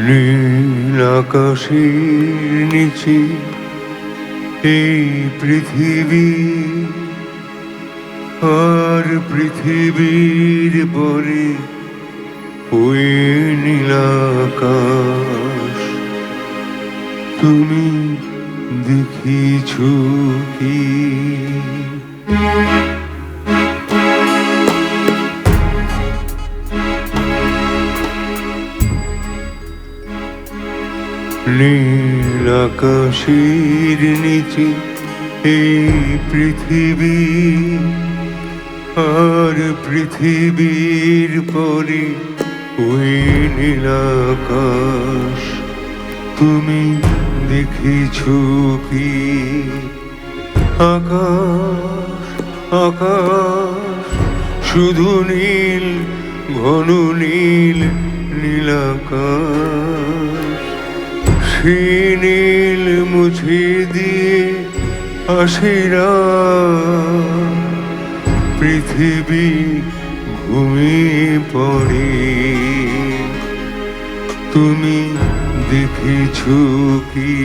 নীল আকাশের নিচে এই পৃথিবী, আর পৃথিবীর পরে ওই নীল আকাশ। তুমি দেখিছ কি? নীল আকাশের নিচে এই পৃথিবী, আর পৃথিবীর পরে ওই নীল আকাশ। তুমি দেখিছ কি? আকাশ আকাশ শুধু নীল, ঘন নীল নীল আকাশ। সে নীল মুছে দিয়ে আসেরা পৃথিবী ঘুমিয়ে পড়ে। তুমি দেখিছ কি?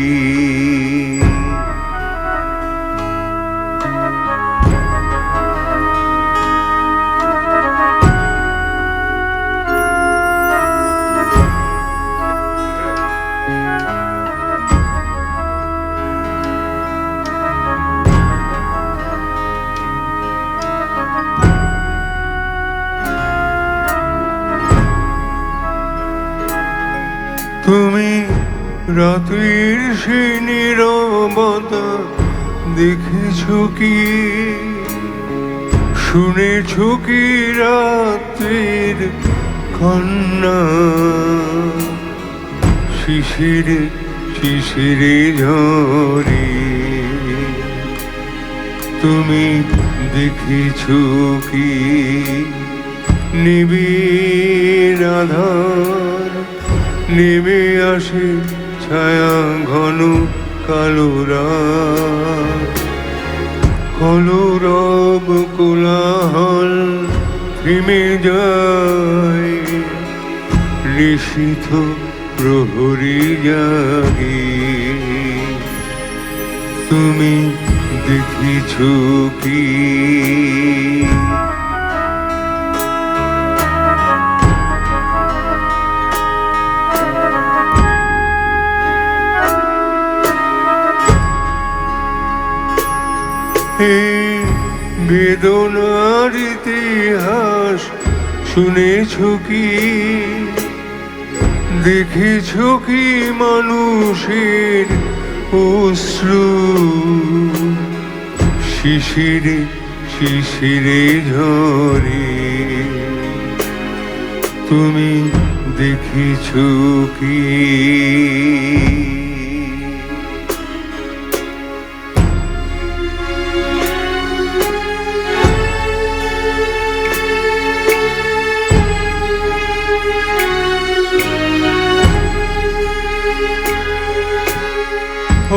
তুমি রাতের সে নীরবতা দেখেছ কি? শুনেছ কি রাতের কান্না? শিশিরে শিশিরে ঝরে তুমি দেখিছ কি? নিবিড় আধার নেমে আসে ছায়া ঘন কালো রাত। কলরব কোলাহল থেমে যায়, নিশীথ প্রহরী জাগে। তুমি দেখিছ কি? বেদনার ইতিহাস শুনেছ কি? দেখেছ কি মানুষের অশ্রু? শিশিরে শিশিরে ঝরে তুমি দেখিছ কি?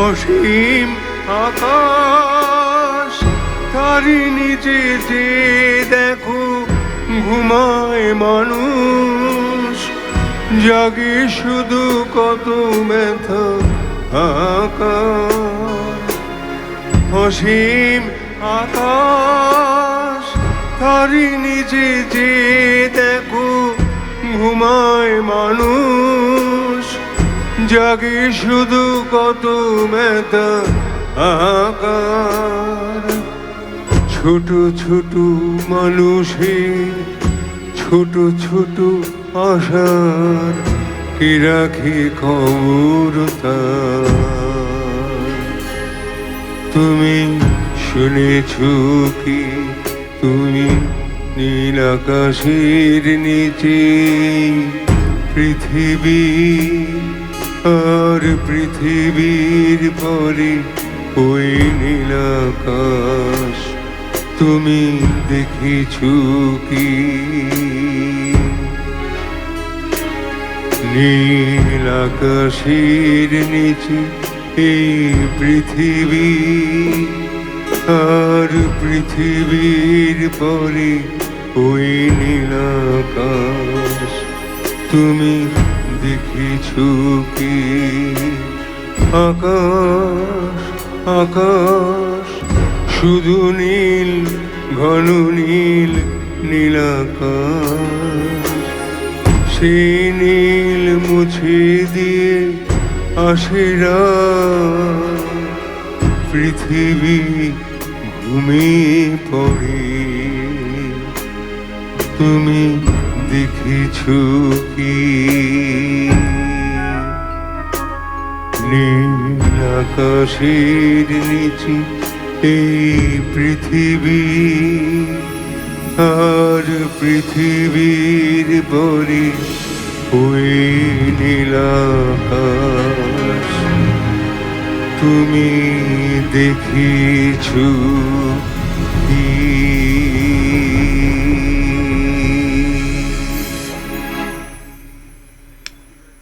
অসীম আকাশ তারি নিচে যে দেখো ঘুমায় মানুষ। জাগে শুধু কত ব্যথা আকাশ। অসীম আকাশ তারি নিচে যে দেখো ঘুমায় মানুষ। জাগে শুধু কত ব্যথা আকার। ছোট ছোট মানুষের ছোট ছোট আশার কে রাখে খবর তার। তুমি শুনেছ কি? তুমি নীল আকাশের নিচে পৃথিবী, আর পৃথিবীর পরে ওই নীল আকাশ। তুমি দেখিছ কি? নীল আকাশের নিচে এই পৃথিবী, আর পৃথিবীর পরে ওই নীলাকাশ। তুমি দেখিছো কি আকাশ, আকাশ শুধু নীল, ঘন নীল নীলাকাশ। সেই নীল মুছে দিয়ে আসে রাত, পৃথিবী ঘুমিয়ে পড়ে। তুমি দেখিছো কি নীল আকাশের নিচে এই পৃথিবী, আর পৃথিবীর পরে ওই নীলাকাশ। তুমি দেখিছো কি